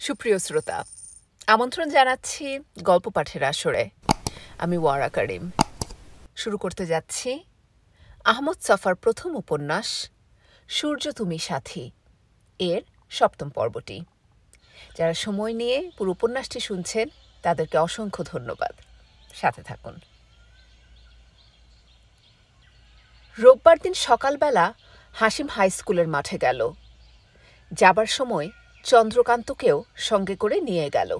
সুপ্রিয় শ্রোতা, আমন্ত্রণ জানাচ্ছি গল্প পাঠের আসরে। আমি ওয়ারা কারিম। শুরু করতে যাচ্ছি আহমদ ছফার প্রথম উপন্যাস সূর্য তুমি সাথী এর ৭ম পর্বটি। যারা সময় নিয়ে পুরো উপন্যাসটি শুনছেন তাদেরকে অসংখ্য ধন্যবাদ। সাথে থাকুন। রোববার দিন সকালবেলা হাসিম হাই স্কুলের মাঠে গেল। যাবার সময় চন্দ্রকান্তকেও সঙ্গে করে নিয়ে গেল।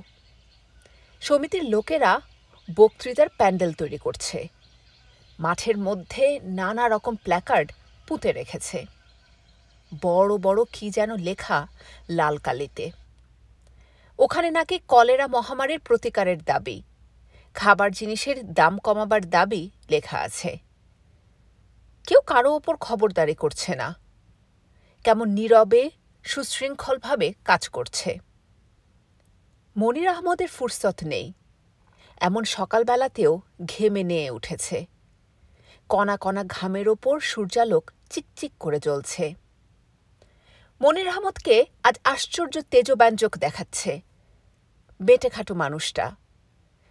সমিতির লোকেরা বক্তৃতার প্যান্ডেল তৈরি করছে। মাঠের মধ্যে নানা রকম প্ল্যাকার্ড পুঁতে রেখেছে। বড় বড় কি যেন লেখা লাল কালিতে। ওখানে নাকি কলেরা মহামারীর প্রতিকারের দাবি, খাবার জিনিসের দাম কমাবার দাবি লেখা আছে। কেউ কারো ওপর খবরদারি করছে না, কেমন নীরবে সুশৃঙ্খলভাবে কাজ করছে। মনির আহমদের ফুরসত নেই। এমন সকালবেলাতেও ঘেমে নিয়ে উঠেছে। কণা কণা ঘামের ওপর সূর্যালোক চিকচিক করে জ্বলছে। মনির আহমদকে আজ আশ্চর্য তেজব্যঞ্জক দেখাচ্ছে। বেঁটেখাটো মানুষটা,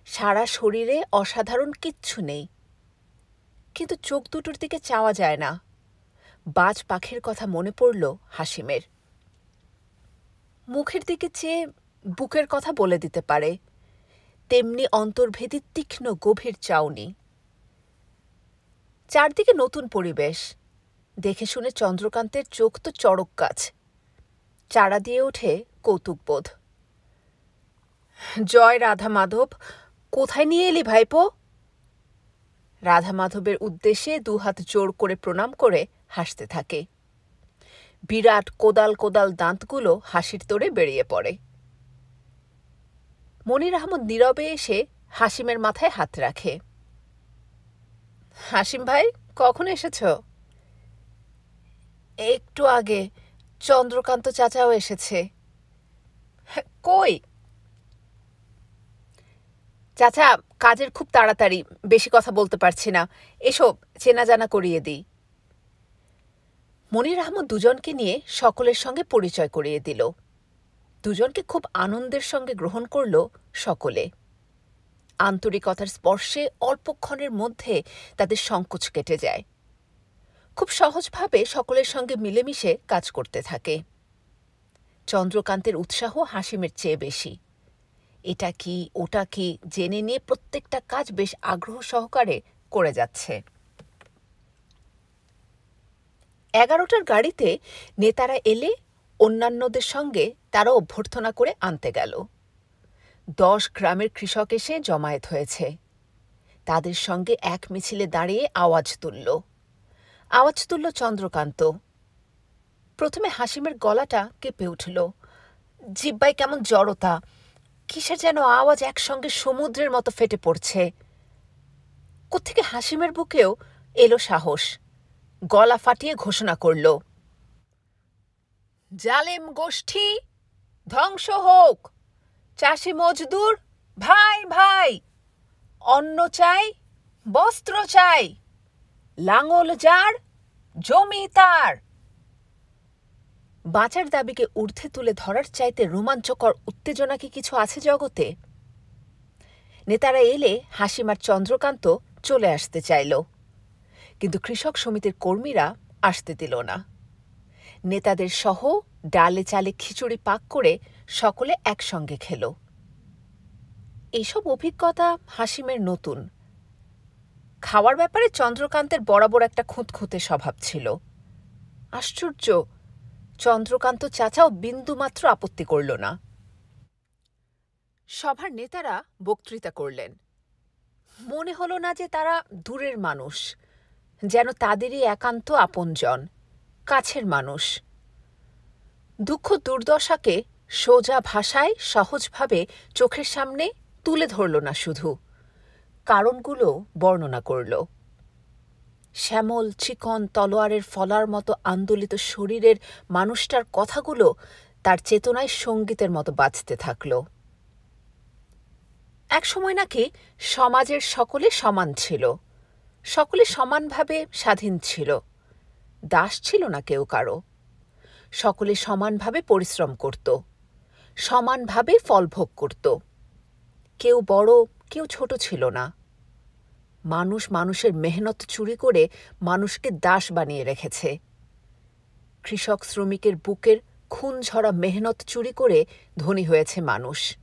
সারা শরীরে অসাধারণ কিচ্ছু নেই, কিন্তু চোখ দুটোর দিকে চাওয়া যায় না। বাজ পাখির কথা মনে পড়ল হাসিমের। মুখের দিকে চেয়ে বুকের কথা বলে দিতে পারে, তেমনি অন্তর্ভেদী তীক্ষ্ণ গভীর চাউনি। চারদিকে নতুন পরিবেশ। দেখে শুনে চন্দ্রকান্তের চোখ তো চড়ক গাছ। চারা দিয়ে ওঠে কৌতুকবোধ। জয় রাধা মাধব, কোথায় নিয়ে এলি ভাইপো? রাধা মাধবের উদ্দেশ্যে দুহাত জোর করে প্রণাম করে হাসতে থাকে। বিরাট কোদাল কোদাল দাঁতগুলো হাসির তোড়ে বেরিয়ে পড়ে। মনির আহমদ নীরবে এসে হাসিমের মাথায় হাত রাখে। হাসিম ভাই, কখন এসেছ? একটু আগে। চন্দ্রকান্ত চাচাও এসেছে। কই? চাচা, কাজের খুব তাড়াতাড়ি, বেশি কথা বলতে পারছি না, এসব চেনা জানা করিয়ে দিই। মনির আহমদ দুজনকে নিয়ে সকলের সঙ্গে পরিচয় করিয়ে দিল। দুজনকে খুব আনন্দের সঙ্গে গ্রহণ করল সকলে। আন্তরিকতার স্পর্শে অল্পক্ষণের মধ্যে তাদের সংকোচ কেটে যায়। খুব সহজভাবে সকলের সঙ্গে মিলেমিশে কাজ করতে থাকে। চন্দ্রকান্তের উৎসাহ হাসিমের চেয়ে বেশি। এটা কি ওটা কি জেনে নিয়ে প্রত্যেকটা কাজ বেশ আগ্রহ সহকারে করে যাচ্ছে। 11টার গাড়িতে নেতারা এলে অন্যান্যদের সঙ্গে তারা অভ্যর্থনা করে আনতে গেল। 10 গ্রামের কৃষক এসে জমায়েত হয়েছে। তাদের সঙ্গে এক মিছিলে দাঁড়িয়ে আওয়াজ তুলল চন্দ্রকান্ত। প্রথমে হাসিমের গলাটা কেঁপে উঠল। জিহ্বায় কেমন জড়তা, কিসের যেন আওয়াজ একসঙ্গে সমুদ্রের মতো ফেটে পড়ছে। কোত্থেকে হাসিমের বুকেও এলো সাহস। গলা ফাটিয়ে ঘোষণা করল, জালেম গোষ্ঠী ধ্বংস হোক। চাষি মজদুর ভাই ভাই, অন্ন চাই, বস্ত্র চাই, লাঙল যার, জমি তার। বাঁচার দাবিকে ঊর্ধ্বে তুলে ধরার চাইতে রোমাঞ্চকর উত্তেজনা কি কিছু আছে জগতে? নেতারা এলে হাসিম আর চন্দ্রকান্ত চলে আসতে চাইল, কিন্তু কৃষক সমিতির কর্মীরা আসতে দিল না। নেতাদের সহ ডালে চালে খিচুড়ি পাক করে সকলে একসঙ্গে খেল। এসব অভিজ্ঞতা হাসিমের নতুন। খাওয়ার ব্যাপারে চন্দ্রকান্তের বরাবর একটা খুঁতখুঁতে স্বভাব ছিল। আশ্চর্য, চন্দ্রকান্ত চাচাও বিন্দুমাত্র আপত্তি করল না। সভার নেতারা বক্তৃতা করলেন। মনে হলো না যে তারা দূরের মানুষ, যেন তাদেরই একান্ত আপনজন, কাছের মানুষ। দুঃখ দুর্দশাকে সোজা ভাষায় সহজভাবে চোখের সামনে তুলে ধরল না, শুধু কারণগুলো বর্ণনা করল। শ্যামল চিকন তলোয়ারের ফলার মতো আন্দোলিত শরীরের মানুষটার কথাগুলো তার চেতনায় সঙ্গীতের মতো বাজতে থাকল। একসময় নাকি সমাজের সকলে সমান ছিল, সকলে সমানভাবে স্বাধীন ছিল, দাস ছিল না কেউ কারো। সকলে সমানভাবে পরিশ্রম করত, সমানভাবে ফল ভোগ করত। কেউ বড়, কেউ ছোট ছিল না। মানুষ মানুষের মেহনত চুরি করে মানুষকে দাস বানিয়ে রেখেছে। কৃষক শ্রমিকের বুকের খুন ঝরা মেহনত চুরি করে ধনী হয়েছে মানুষ।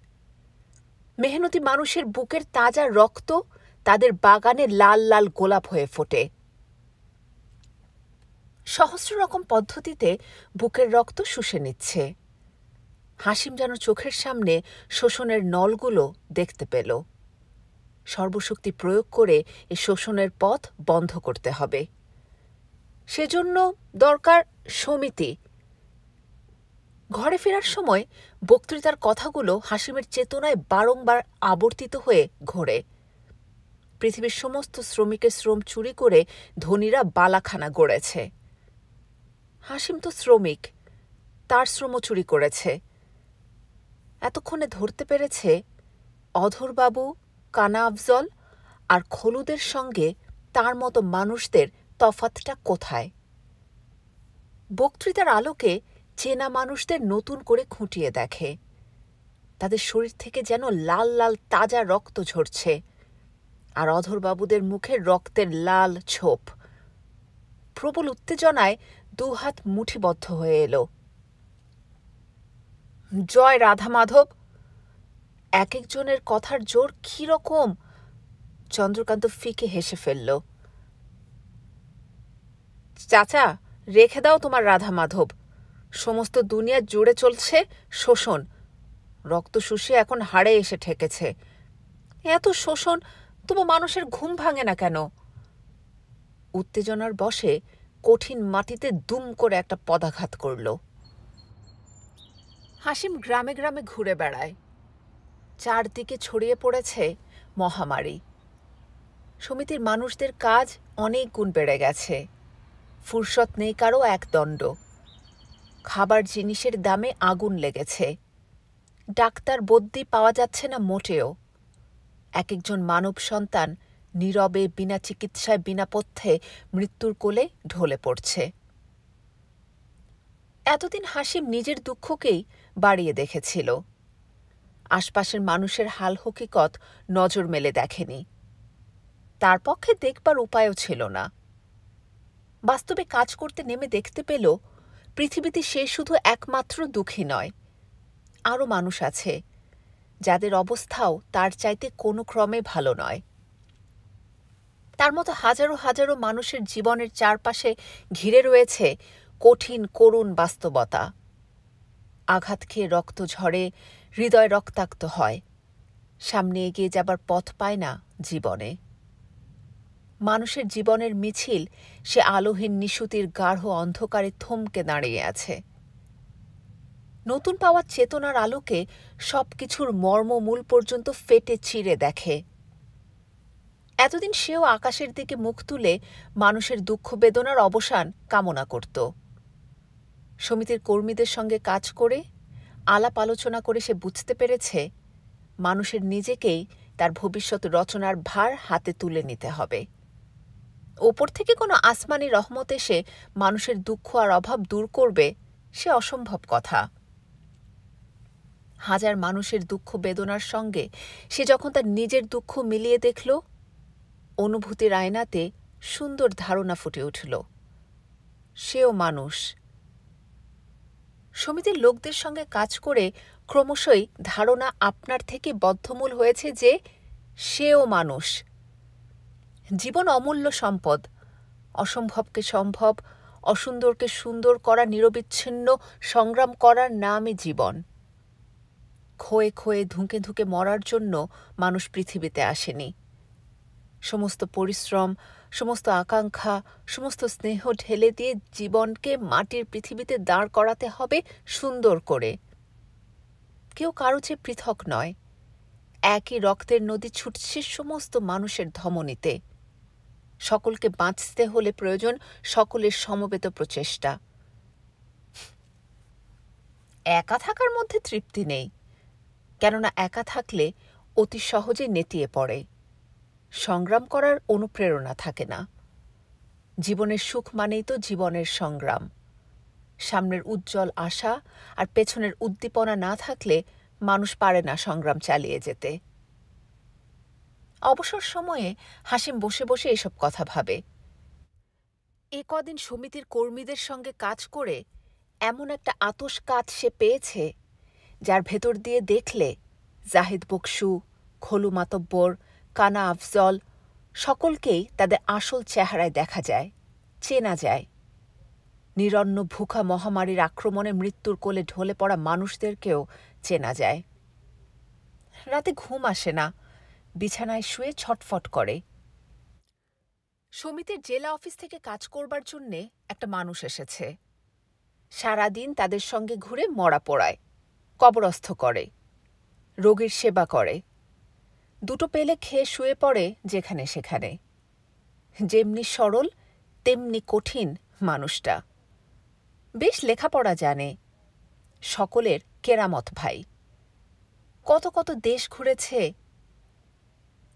মেহনতি মানুষের বুকের তাজা রক্ত তাদের বাগানে লাল লাল গোলাপ হয়ে ফোটে। সহস্র রকম পদ্ধতিতে বুকের রক্ত শুষে নিচ্ছে। হাসিম যেন চোখের সামনে শোষণের নলগুলো দেখতে পেল। সর্বশক্তি প্রয়োগ করে এ শোষণের পথ বন্ধ করতে হবে। সেজন্য দরকার সমিতি। ঘরে ফেরার সময় বক্তৃতার কথাগুলো হাসিমের চেতনায় বারংবার আবর্তিত হয়ে ঘোরে। পৃথিবীর সমস্ত শ্রমিকের শ্রম চুরি করে ধনীরা বালাখানা গড়েছে। হাসিম তো শ্রমিক, তার শ্রমও চুরি করেছে। এতক্ষণে ধরতে পেরেছে অধরবাবু, কানা আফজল আর খলুদের সঙ্গে তার মতো মানুষদের তফাতটা কোথায়। বক্তৃতার আলোকে চেনা মানুষদের নতুন করে খুঁটিয়ে দেখে। তাদের শরীর থেকে যেন লাল লাল তাজা রক্ত ঝরছে, আর অধরবাবুদের মুখে রক্তের লাল ছোপ। প্রবল উত্তেজনায় দুহাত মুঠিবদ্ধ হয়ে এলো। জয় রাধা মাধব! এক একজনের কথার জোর কিরকম! চন্দ্রকান্ত ফিকে হেসে ফেলল। চাচা, রেখে দাও তোমার রাধা মাধব। সমস্ত দুনিয়া জুড়ে চলছে শোষণ। রক্ত শুষে এখন হাড়ে এসে ঠেকেছে। এত শোষণ, তবু মানুষের ঘুম ভাঙে না কেন? উত্তেজনার বশে কঠিন মাটিতে দুম করে একটা পদাঘাত করল। হাসিম গ্রামে গ্রামে ঘুরে বেড়ায়। চারদিকে ছড়িয়ে পড়েছে মহামারী। সমিতির মানুষদের কাজ অনেক গুণ বেড়ে গেছে। ফুরসত নেই কারো একদণ্ড। খাবার জিনিসের দামে আগুন লেগেছে। ডাক্তার বদ্যি পাওয়া যাচ্ছে না মোটেও। এক একজন মানব সন্তান নীরবে বিনা চিকিৎসায় বিনা পথ্যে মৃত্যুর কোলে ঢলে পড়ছে। এতদিন হাসিম নিজের দুঃখকেই বাড়িয়ে দেখেছিল। আশপাশের মানুষের হাল হকিকত নজর মেলে দেখেনি। তার পক্ষে দেখবার উপায়ও ছিল না। বাস্তবে কাজ করতে নেমে দেখতে পেল পৃথিবীতে সে শুধু একমাত্র দুঃখী নয়, আরও মানুষ আছে যাদের অবস্থাও তার চাইতে কোনো ক্রমে ভালো নয়। তার মতো হাজারো হাজারো মানুষের জীবনের চারপাশে ঘিরে রয়েছে কঠিন করুণ বাস্তবতা। আঘাত খেয়ে রক্ত ঝরে, হৃদয় রক্তাক্ত হয়, সামনে এগিয়ে যাবার পথ পায় না জীবনে। মানুষের জীবনের মিছিল সে আলোহীন নিশুতির গাঢ় অন্ধকারে থমকে দাঁড়িয়ে আছে। নতুন পাওয়া চেতনার আলোকে সবকিছুর মর্মমূল পর্যন্ত ফেটে চিরে দেখে। এতদিন সেও আকাশের দিকে মুখ তুলে মানুষের দুঃখ বেদনার অবসান কামনা করত। সমিতির কর্মীদের সঙ্গে কাজ করে, আলাপ আলোচনা করে সে বুঝতে পেরেছে মানুষের নিজেকেই তার ভবিষ্যৎ রচনার ভার হাতে তুলে নিতে হবে। ওপর থেকে কোনো আসমানি রহমত এসে মানুষের দুঃখ আর অভাব দূর করবে, সে অসম্ভব কথা। হাজার মানুষের দুঃখ বেদনার সঙ্গে সে যখন তার নিজের দুঃখ মিলিয়ে দেখল, অনুভূতির আয়নাতে সুন্দর ধারণা ফুটে উঠল। সেও মানুষ। সমিতির লোকদের সঙ্গে কাজ করে ক্রমশই ধারণা আপনার থেকে বদ্ধমূল হয়েছে যে সেও মানুষ। জীবন অমূল্য সম্পদ। অসম্ভবকে সম্ভব, অসুন্দরকে সুন্দর করা নিরবিচ্ছিন্ন সংগ্রাম করার নামই জীবন। ক্ষয়ে ক্ষয়ে ধুঁকে ধুঁকে মরার জন্য মানুষ পৃথিবীতে আসেনি। সমস্ত পরিশ্রম, সমস্ত আকাঙ্ক্ষা, সমস্ত স্নেহ ঢেলে দিয়ে জীবনকে মাটির পৃথিবীতে দাঁড় করাতে হবে সুন্দর করে। কেউ কারো চেয়ে পৃথক নয়। একই রক্তের নদী ছুটছে সমস্ত মানুষের ধমনীতে। সকলকে বাঁচতে হলে প্রয়োজন সকলের সমবেত প্রচেষ্টা। একা থাকার মধ্যে তৃপ্তি নেই, কেননা একা থাকলে অতি সহজে নেতিয়ে পড়ে। সংগ্রাম করার অনুপ্রেরণা থাকে না। জীবনের সুখ মানেই তো জীবনের সংগ্রাম। সামনের উজ্জ্বল আশা আর পেছনের উদ্দীপনা না থাকলে মানুষ পারে না সংগ্রাম চালিয়ে যেতে। অবসর সময়ে হাসিম বসে বসে এসব কথা ভাবে। এ কদিন সমিতির কর্মীদের সঙ্গে কাজ করে এমন একটা আতশ কাজ সে পেয়েছে, যার ভেতর দিয়ে দেখলে জাহিদ বকশু, খলু মাতব্বর, কানা আফজল সকলকেই তাদের আসল চেহারায় দেখা যায়, চেনা যায়। নিরন্ন ভুখা মহামারীর আক্রমণে মৃত্যুর কোলে ঢলে পড়া মানুষদেরকেও চেনা যায়। রাতে ঘুম আসে না, বিছানায় শুয়ে ছটফট করে। সমিতির জেলা অফিস থেকে কাজ করবার জন্যে একটা মানুষ এসেছে। সারাদিন তাদের সঙ্গে ঘুরে মরা পোড়ায়, কবরস্থ করে, রোগীর সেবা করে, দুটো পেলে খেয়ে শুয়ে পড়ে যেখানে সেখানে। যেমনি সরল তেমনি কঠিন মানুষটা। বেশ লেখাপড়া জানে, সকলের কেরামত ভাই। কত কত দেশ ঘুরেছে।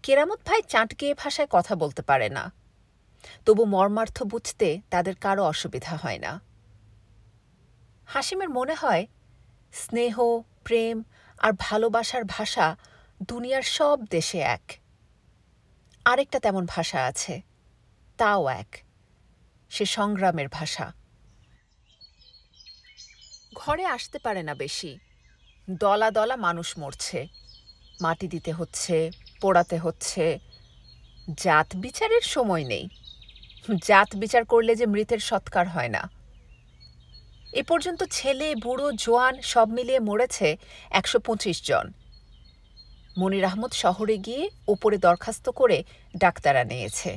কেরামত ভাই চাঁটকিয়ে ভাষায় কথা বলতে পারে না, তবু মর্মার্থ বুঝতে তাদের কারো অসুবিধা হয় না। হাসিমের মনে হয় স্নেহ, প্রেম আর ভালোবাসার ভাষা দুনিয়ার সব দেশে এক। আরেকটা তেমন ভাষা আছে, তাও এক, সে সংগ্রামের ভাষা। ঘরে আসতে পারে না বেশি। দলা দলা মানুষ মরছে, মাটি দিতে হচ্ছে, পোড়াতে হচ্ছে। জাত বিচারের সময় নেই। জাত বিচার করলে যে মৃতের সৎকার হয় না। এ পর্যন্ত ছেলে, বুড়ো, জোয়ান সব মিলিয়ে মরেছে ১২৫ জন। মনির আহমদ শহরে গিয়ে ওপরে দরখাস্ত করে ডাক্তার আনিয়েছে।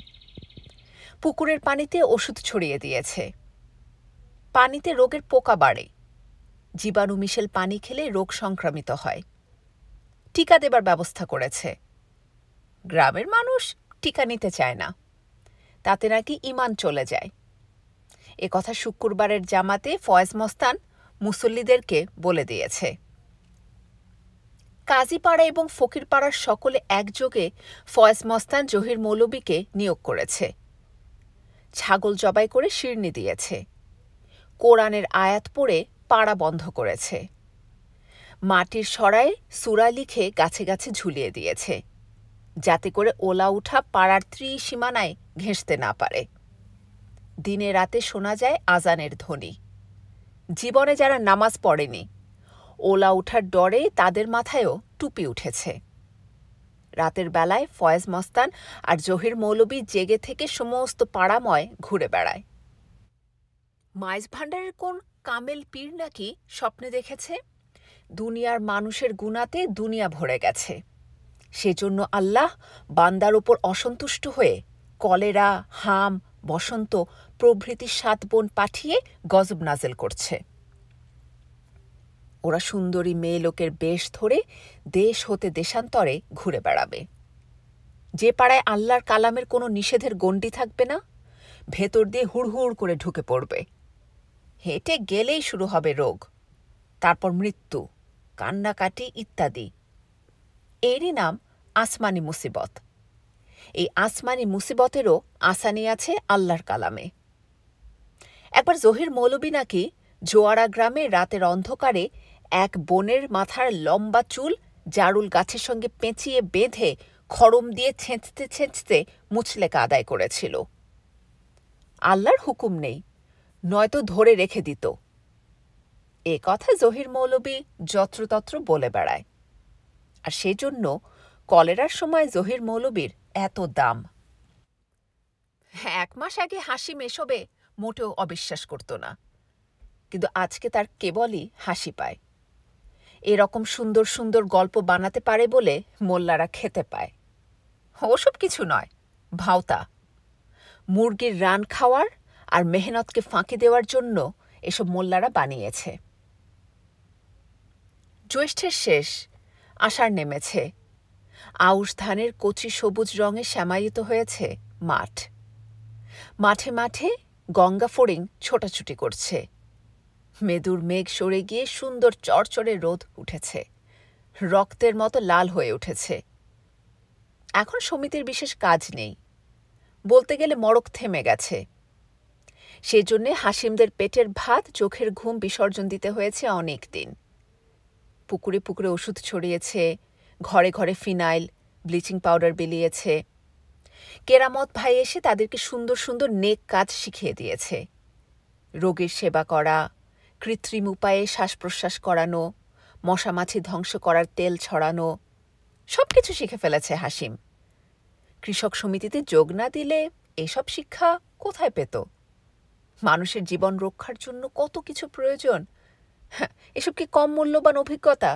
পুকুরের পানিতে ওষুধ ছড়িয়ে দিয়েছে। পানিতে রোগের পোকা বাড়ে, জীবাণু মিশেল পানি খেলে রোগ সংক্রামিত হয়। টিকা দেবার ব্যবস্থা করেছে। গ্রামের মানুষ টিকা নিতে চায় না, তাতে নাকি ঈমান চলে যায়। এ কথা শুক্রবারের জামাতে ফয়েজ মস্তান মুসল্লিদেরকে বলে দিয়েছে। কাজীপাড়া এবং ফকিরপাড়ার সকলে একযোগে ফয়েজ মস্তান জহির মৌলবীকে নিয়োগ করেছে। ছাগল জবাই করে শিরনি দিয়েছে। কোরআনের আয়াত পড়ে পাড়া বন্ধ করেছে। মাটির সরায় সূরা লিখে গাছে গাছে ঝুলিয়ে দিয়েছে, যাতে করে ওলা উঠা পাড়ার ত্রিসীমানায় ঘেঁষতে না পারে। দিনে রাতে শোনা যায় আজানের ধ্বনি। জীবনে যারা নামাজ পড়েনি, ওলা উঠার ডরে তাদের মাথায়ও টুপি উঠেছে। রাতের বেলায় ফয়েজ মস্তান আর জহির মৌলবী জেগে থেকে সমস্ত পাড়াময় ঘুরে বেড়ায়। মাইজ ভাণ্ডারের কোন কামেল পীর নাকি স্বপ্নে দেখেছে দুনিয়ার মানুষের গুনাতে দুনিয়া ভরে গেছে, সেজন্য আল্লাহ বান্দার ওপর অসন্তুষ্ট হয়ে কলেরা, হাম, বসন্ত প্রভৃতি ৭ বোন পাঠিয়ে গজব নাজেল করছে। ওরা সুন্দরী মেয়ে লোকের বেশ ধরে দেশ হতে দেশান্তরে ঘুরে বেড়াবে। যে পাড়ায় আল্লাহর কালামের কোনো নিষেধের গণ্ডি থাকবে না, ভেতর দিয়ে হুড়হুড় করে ঢুকে পড়বে। হেঁটে গেলেই শুরু হবে রোগ, তারপর মৃত্যু, কান্নাকাটি ইত্যাদি। এরই নাম আসমানি মুসিবত। এই আসমানি মুসিবতেরও আসানি আছে আল্লাহর কালামে। একবার জহির মৌলবী নাকি জোয়ারা গ্রামে রাতের অন্ধকারে এক বোনের মাথার লম্বা চুল জারুল গাছের সঙ্গে পেঁচিয়ে বেঁধে খড়ম দিয়ে ছেঁচতে ছেঁচতে মুচলেকা আদায় করেছিল। আল্লাহর হুকুম নেই, নয়তো ধরে রেখে দিত। এ কথা জহির মৌলবী যত্রতত্র বলে বেড়ায়, আর সেজন্য কলেরার সময় জহির মৌলবীর এত দাম। ১ মাস আগে হাসিম এসবে মোটেও অবিশ্বাস করত না, কিন্তু আজকে তার কেবলই হাসি পায়। এরকম সুন্দর সুন্দর গল্প বানাতে পারে বলে মোল্লারা খেতে পায়। ওসব কিছু নয়, ভাওতা। মুরগির রান খাওয়ার আর মেহনতকে ফাঁকি দেওয়ার জন্য এসব মোল্লারা বানিয়েছে। জ্যৈষ্ঠের শেষ, আষাঢ় নেমেছে। আউশ ধানের কচি সবুজ রঙে শ্যামায়িত হয়েছে মাঠ। মাঠে মাঠে গঙ্গা ফড়িং ছোটাছুটি করছে। মেদুর মেঘ সরে গিয়ে সুন্দর চড়চড়ে রোদ উঠেছে, রক্তের মতো লাল হয়ে উঠেছে। এখন সমিতির বিশেষ কাজ নেই, বলতে গেলে মড়ক থেমে গেছে। সেজন্যে হাসিমদের পেটের ভাত চোখের ঘুম বিসর্জন দিতে হয়েছে অনেক দিন। পুকুরে পুকুরে ওষুধ ছড়িয়েছে, ঘরে ঘরে ফিনাইল, ব্লিচিং পাউডার বিলিয়েছে। কেরামত ভাই এসে তাদেরকে সুন্দর সুন্দর নেক কাজ শিখিয়ে দিয়েছে। রোগীর সেবা করা, কৃত্রিম উপায়ে শ্বাস প্রশ্বাস করানো, মশামাছি ধ্বংস করার তেল ছড়ানো, সবকিছু শিখে ফেলেছে হাসিম। কৃষক সমিতিতে যোগ না দিলে এসব শিক্ষা কোথায় পেত? মানুষের জীবন রক্ষার জন্য কত কিছু প্রয়োজন। এসব কি কম মূল্যবান অভিজ্ঞতা?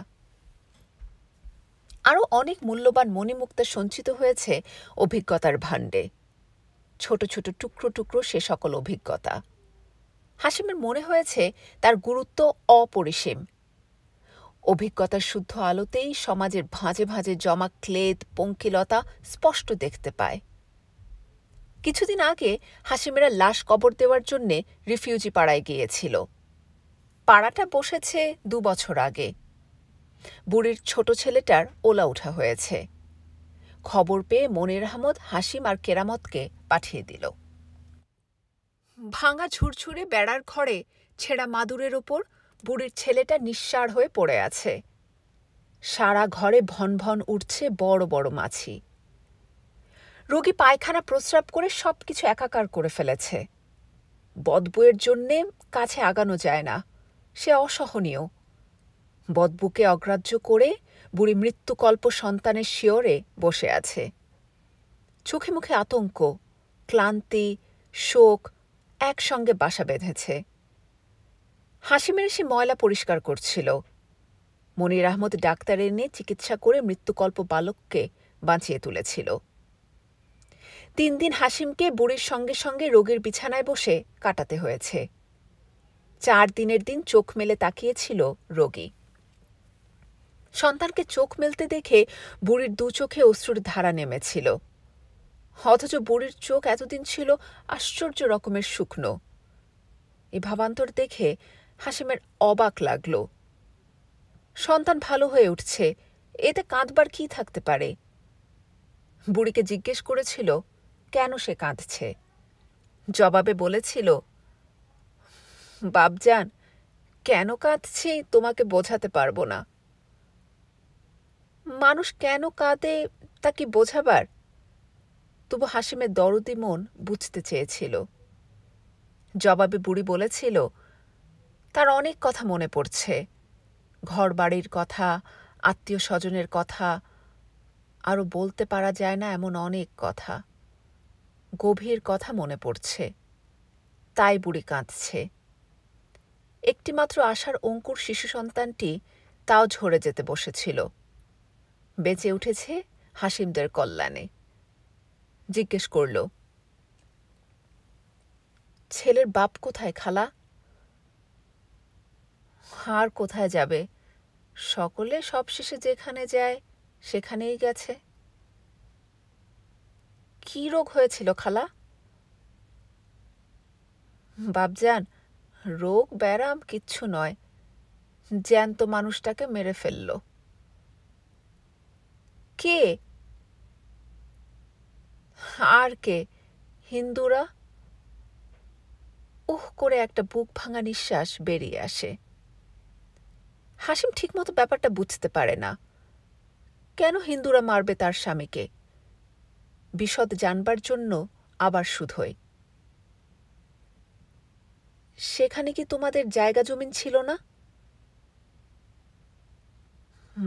আরও অনেক মূল্যবান মণিমুক্তা সঞ্চিত হয়েছে অভিজ্ঞতার ভাণ্ডে। ছোট ছোট টুকরো টুকরো সে সকল অভিজ্ঞতা। হাসিমের মনে হয়েছে তার গুরুত্ব অপরিসীম। অভিজ্ঞতার শুদ্ধ আলোতেই সমাজের ভাঁজে ভাঁজে জমা ক্লেদ, পঙ্কিলতা স্পষ্ট দেখতে পায়। কিছুদিন আগে হাসিমেরা লাশ কবর দেওয়ার জন্যে রিফিউজি পাড়ায় গিয়েছিল। পাড়াটা বসেছে 2 বছর আগে। বুড়ির ছোট ছেলেটার ওলা ওঠা হয়েছে। খবর পেয়ে মনির আহমদ হাসিম আর কেরামতকে পাঠিয়ে দিল। ভাঙা ঝুরঝুরে বেড়ার ঘরে ছেঁড়া মাদুরের ওপর বুড়ির ছেলেটা নিঃসাড় হয়ে পড়ে আছে। সারা ঘরে ভন ভন উঠছে বড় বড় মাছি। রোগী পায়খানা প্রস্রাব করে সবকিছু একাকার করে ফেলেছে। বদবুয়ের জন্যে কাছে আগানো যায় না, সে অসহনীয়। বদবুকে অগ্রাহ্য করে বুড়ি মৃত্যুকল্প সন্তানের শিয়রে বসে আছে। চোখে মুখে আতঙ্ক, ক্লান্তি, শোক একসঙ্গে বাসা বেঁধেছে। হাসিমের সে ময়লা পরিষ্কার করছিল। মনির আহমদ ডাক্তার এনে চিকিৎসা করে মৃত্যুকল্প বালককে বাঁচিয়ে তুলেছিল। 3 দিন হাসিমকে বুড়ির সঙ্গে সঙ্গে রোগীর বিছানায় বসে কাটাতে হয়েছে। 4 দিনের দিন চোখ মেলে তাকিয়েছিল রোগী। সন্তানকে চোখ মেলতে দেখে বুড়ির 2 চোখে অশ্রুর ধারা নেমেছিল। অথচ বুড়ির চোখ এতদিন ছিল আশ্চর্য রকমের শুকনো। এ ভাবান্তর দেখে হাসিমের অবাক লাগল। সন্তান ভালো হয়ে উঠছে, এতে কাঁদবার কি থাকতে পারে? বুড়িকে জিজ্ঞেস করেছিল কেন সে কাঁদছে। জবাবে বলেছিল, বাপজান, কেন কাঁদছি তোমাকে বোঝাতে পারবো না। মানুষ কেন কাঁদে তা কি বোঝাবার? তবু হাসিমের দরদি মন বুঝতে চেয়েছিল। জবাবে বুড়ি বলেছিল, তার অনেক কথা মনে পড়ছে। ঘরবাড়ির কথা, আত্মীয় স্বজনের কথা, আরও বলতে পারা যায় না এমন অনেক কথা। গভীর কথা মনে পড়ছে, তাই বুড়ি কাঁদছে। একটিমাত্র আশার অঙ্কুর শিশু সন্তানটি তাও ঝরে যেতে বসেছিল। বেঁচে উঠেছে হাসিমদের কল্যাণে। জিজ্ঞেস করল, ছেলের বাপ কোথায় খালা? আর কোথায় যাবে, সকলে সবশেষে যেখানে যায় সেখানেই গেছে। কি রোগ হয়েছিল খালা? বাপজান, রোগ ব্যারাম কিচ্ছু নয়, জ্যান্ত মানুষটাকে মেরে ফেলল। কে? আর কে, হিন্দুরা। উহ করে একটা বুক ভাঙা নিঃশ্বাস বেরিয়ে আসে। হাসিম ঠিকমতো ব্যাপারটা বুঝতে পারে না। কেন হিন্দুরা মারবে তার স্বামীকে? বিশদ জানবার জন্য আবার শুধোয়, সেখানে কি তোমাদের জায়গা জমিন ছিল না?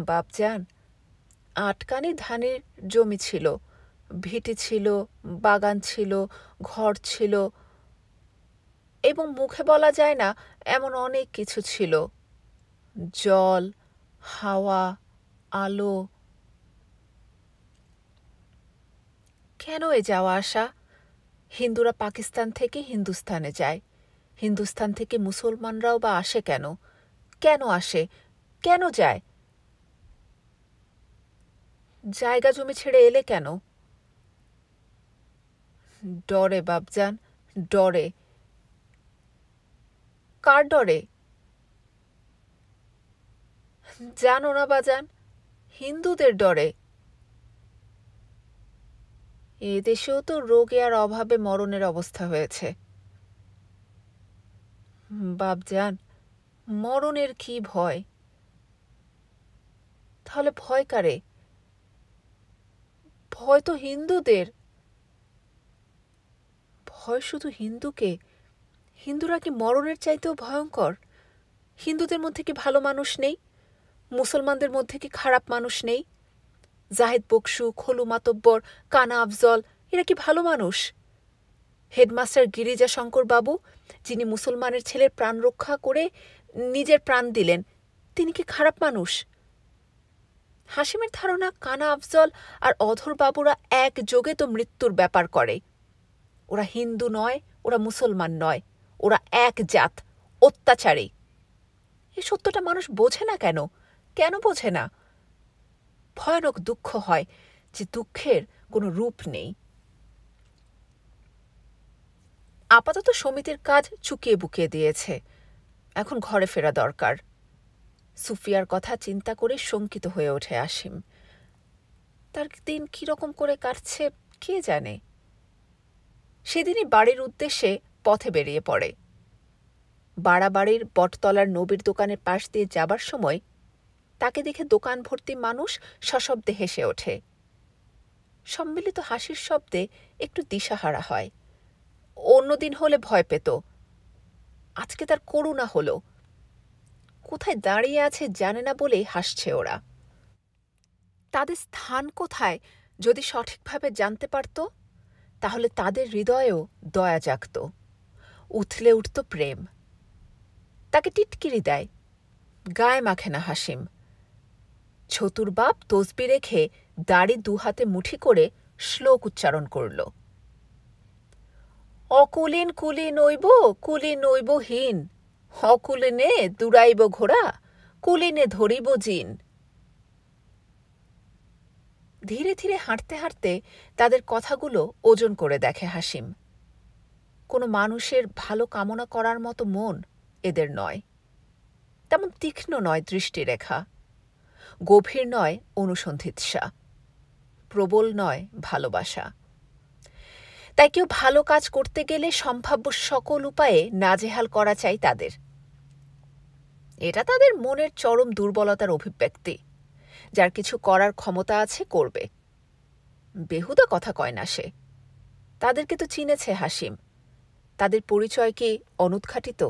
বাপজান, 8 কানি ধানের জমি ছিল, ভিটি ছিল, বাগান ছিল, ঘর ছিল, এবং মুখে বলা যায় না এমন অনেক কিছু ছিল। জল, হাওয়া, আলো। কেন এ যাওয়া আসা? হিন্দুরা পাকিস্তান থেকে হিন্দুস্তানে যায়, হিন্দুস্তান থেকে মুসলমানরাও বা আসে কেন? কেন আসে, কেন যায়? জায়গা জমি ছেড়ে এলে কেন? ডরে বাপজান, ডরে। কার ডরে? জানো না বাজান, হিন্দুদের ডরে। এদেশেও তো রোগে আর অভাবে মরণের অবস্থা হয়েছে। বাপজান, মরণের কি ভয়? তাহলে ভয় কারে? ভয় তো হিন্দুদের। ভয় শুধু হিন্দুকে? হিন্দুরা কি মরণের চাইতেও ভয়ঙ্কর? হিন্দুদের মধ্যে কি ভালো মানুষ নেই? মুসলমানদের মধ্যে কি খারাপ মানুষ নেই? জাহেদ বকশু, খলু মাতব্বর, কানা আফজল, এরা কি ভালো মানুষ? হেডমাস্টার গিরিজা শঙ্কর বাবু, যিনি মুসলমানের ছেলের প্রাণ রক্ষা করে নিজের প্রাণ দিলেন, তিনি কি খারাপ মানুষ? হাসিমের ধারণা কানা আফজল আর অধর বাবুরা একযোগে তো মৃত্যুর ব্যাপার করে। ওরা হিন্দু নয়, ওরা মুসলমান নয়, ওরা এক জাত, অত্যাচারী। এই সত্যটা মানুষ বোঝে না কেন? কেন বোঝে না? ভয়ানক দুঃখ হয় যে দুঃখের কোনো রূপ নেই। আপাতত সমিতির কাজ চুকিয়ে বুকিয়ে দিয়েছে, এখন ঘরে ফেরা দরকার। সুফিয়ার কথা চিন্তা করে শঙ্কিত হয়ে ওঠে আসিম। তার দিন কিরকম করে কাটছে কে জানে। সেদিনই বাড়ির উদ্দেশ্যে পথে বেরিয়ে পড়ে। বাড়াবাড়ির বটতলার নবীর দোকানের পাশ দিয়ে যাবার সময় তাকে দেখে দোকান ভর্তি মানুষ সশব্দে হেসে ওঠে। সম্মিলিত হাসির শব্দে একটু দিশাহারা হয়। অন্যদিন হলে ভয় পেত, আজকে তার করুণা হলো। কোথায় দাঁড়িয়ে আছে জানে না বলেই হাসছে ওরা। তাদের স্থান কোথায় যদি সঠিকভাবে জানতে পারত, তাহলে তাদের হৃদয়েও দয়া জাগত, উথলে উঠত প্রেম। তাকে টিটকিরি দেয়, গায়ে মাখে না হাসিম। ছতুর বাপ তসবি রেখে দাড়ি দুহাতে মুঠি করে শ্লোক উচ্চারণ করল। অকুলীন কুলীন নইব, কুলীন নইব হীন, অকুলীনে দুড়াইব ঘোড়া, কুলীনে ধরিব জিন। ধীরে ধীরে হাঁটতে হাঁটতে তাদের কথাগুলো ওজন করে দেখে হাসিম। কোনো মানুষের ভালো কামনা করার মতো মন এদের নয়। তেমন তীক্ষ্ণ নয় দৃষ্টিরেখা, গভীর নয় অনুসন্ধিৎসা, প্রবল নয় ভালোবাসা। তাই কেউ ভালো কাজ করতে গেলে সম্ভাব্য সকল উপায়ে নাজেহাল করা চাই তাদের। এটা তাদের মনের চরম দুর্বলতার অভিব্যক্তি। যার কিছু করার ক্ষমতা আছে করবে। বেহুদা কথা কয় না সে। তাদেরকে তো চিনেছে হাসিম। তাদের পরিচয় কি অনুৎঘাটিত?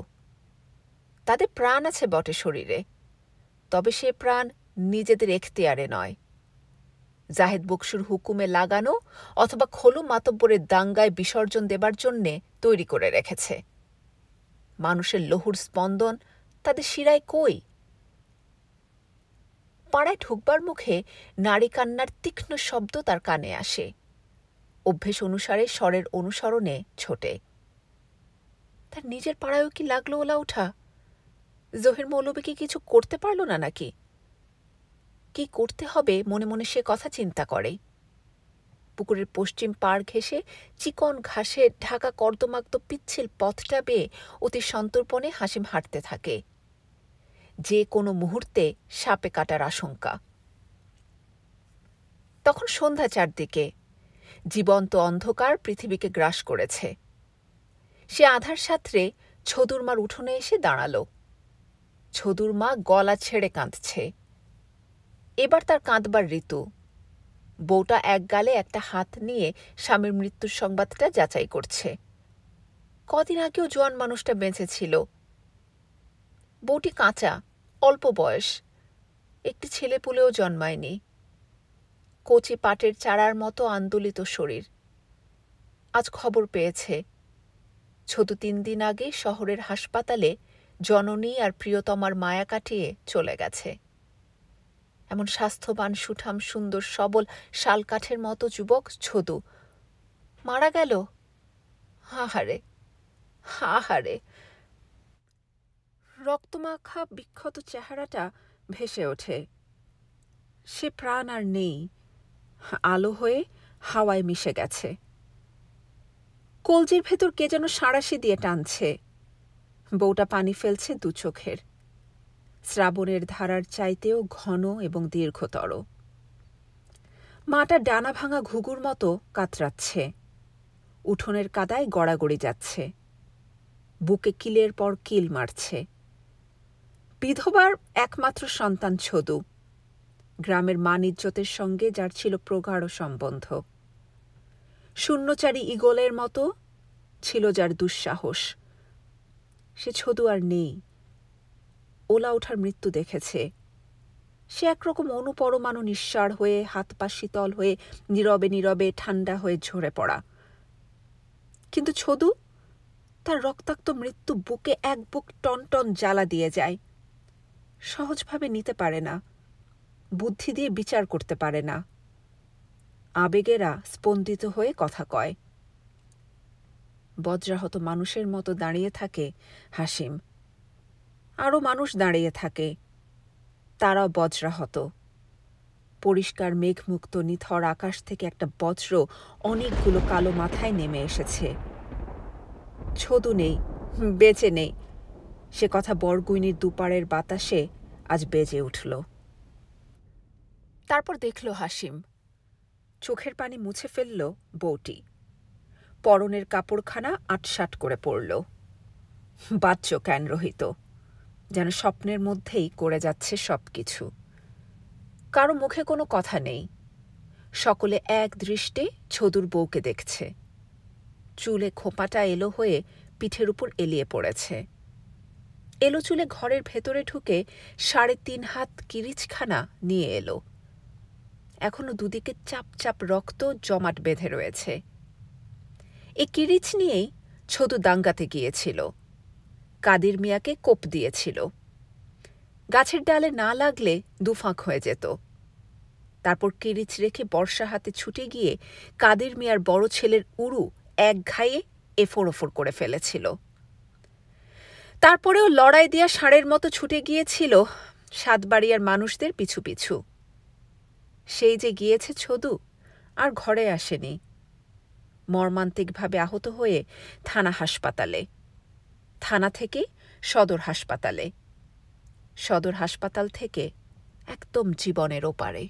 তাদের প্রাণ আছে বটে শরীরে, তবে সে প্রাণ নিজেদের এখতিয়ারে নয়, জাহেদ বকশুর হুকুমে লাগানো অথবা খলু মাতব্বরের দাঙ্গায় বিসর্জন দেবার জন্যে তৈরি করে রেখেছে। মানুষের লহুর স্পন্দন তাদের শিরায় কই? পাড়ায় ঢুকবার মুখে নারী কান্নার তীক্ষ্ণ শব্দ তার কানে আসে। অভ্যেস অনুসারে স্বরের অনুসরণে ছোটে। তার নিজের পাড়ায়ও কি লাগলো ওলা ওঠা? জহির মৌলবী কি কিছু করতে পারল না নাকি? কি করতে হবে মনে মনে সে কথা চিন্তা করে। পুকুরের পশ্চিম পাড় ঘেঁষে চিকন ঘাসে ঢাকা কর্দমাক্ত পিচ্ছিল পথটা বেয়ে অতি সন্তর্পণে হাসিম হাঁটতে থাকে। যে কোনো মুহূর্তে সাপে কাটার আশঙ্কা। তখন সন্ধ্যা চারদিকে, জীবন্ত অন্ধকার পৃথিবীকে গ্রাস করেছে। সে আধার সাত্রে ছদুর মার উঠোনে এসে দাঁড়াল। ছদুর মা গলা ছেড়ে কাঁদছে। এবার তার কাঁদবার ঋতু। বউটা এক গালে একটা হাত নিয়ে স্বামীর মৃত্যুর সংবাদটা যাচাই করছে। কদিন আগেও জোয়ান মানুষটা বেঁচে ছিল। বউটি কাঁচা, অল্প বয়স, একটি ছেলেপুলেও জন্মায়নি। কচি পাটের চারার মতো আন্দোলিত শরীর। আজ খবর পেয়েছে ছদু 3 দিন আগে শহরের হাসপাতালে জননী আর প্রিয়তমার মায়া কাটিয়ে চলে গেছে। এমন স্বাস্থ্যবান সুঠাম সুন্দর সবল শালকাঠের মতো যুবক ছদু মারা গেল। হাহারে, হাহারে। রক্তমাখা বিক্ষত চেহারাটা ভেসে ওঠে। সে প্রাণ আর নেই, আলো হয়ে হাওয়ায় মিশে গেছে। কলজির ভেতর কে যেন সাঁড়াশি দিয়ে টানছে। বউটা পানি ফেলছে 2 চোখের। শ্রাবণের ধারার চাইতেও ঘন এবং দীর্ঘতর। মাটা ডানা ভাঙা ঘুঘুর মতো কাতরাচ্ছে। উঠোনের কাদায় গড়াগড়ি যাচ্ছে। বুকে কিলের পর কিল মারছে। বিধবার একমাত্র সন্তান ছদু, গ্রামের মান ইজ্জতের সঙ্গে যার ছিল প্রগাঢ় সম্বন্ধ। শূন্যচারী ঈগলের মতো ছিল যার দুঃসাহস। সে ছদু আর নেই। ওলা ওঠার মৃত্যু দেখেছে। সে একরকম অনুপরমাণু নিঃসার হয়ে, হাত পা শীতল হয়ে, নীরবে নীরবে ঠান্ডা হয়ে ঝরে পড়া। কিন্তু ছদু, তার রক্তাক্ত মৃত্যু বুকে এক বুক টন টন জ্বালা দিয়ে যায়। সহজভাবে নিতে পারে না, বুদ্ধি দিয়ে বিচার করতে পারে না। আবেগেরা স্পন্দিত হয়ে কথা কয়। বজ্রাহত মানুষের মতো দাঁড়িয়ে থাকে হাসিম। আরও মানুষ দাঁড়িয়ে থাকে, তারাও বজ্রাহত। পরিষ্কার মেঘমুক্ত নিথর আকাশ থেকে একটা বজ্র অনেকগুলো কালো মাথায় নেমে এসেছে। ছদু নেই, বেঁচে নেই, সে কথা বরগুইনির দুপারের বাতাসে আজ বেজে উঠল। তারপর দেখল হাসিম। চোখের পানি মুছে ফেলল বউটি। পরনের কাপড়খানা আটসাট করে পড়ল। বাচ্চ ক্যান রহিত, যেন স্বপ্নের মধ্যেই করে যাচ্ছে সব কিছু। কারো মুখে কোনো কথা নেই। সকলে এক দৃষ্টে ছদুর বউকে দেখছে। চুলে খোঁপাটা এলো হয়ে পিঠের উপর এলিয়ে পড়েছে। এলো চুলে ঘরের ভেতরে ঢুকে 3.5 হাত কিরিচখানা নিয়ে এলো। এখনো দুদিকে চাপ চাপ রক্ত জমাট বেঁধে রয়েছে। এই কিরিচ নিয়েই ছদু দাঙ্গাতে গিয়েছিল। কাদির মিয়াকে কোপ দিয়েছিল। গাছের ডালে না লাগলে দুফাঁক হয়ে যেত। তারপর কিরিচ রেখে বর্ষা হাতে ছুটে গিয়ে কাদির মিয়ার বড় ছেলের উরু এক ঘায়ে এফোড় ওফোড় করে ফেলেছিল। তারপরেও লড়াই দিয়া ষাঁড়ের মতো ছুটে গিয়েছিল সাতবাড়িয়ার মানুষদের পিছু পিছু। সেই যে গিয়েছে ছদু, আর ঘরে আসেনি। মর্মান্তিকভাবে আহত হয়ে থানা হাসপাতালে, থানা থেকে সদর হাসপাতালে, সদর হাসপাতাল থেকে একদম জীবনের ওপারে।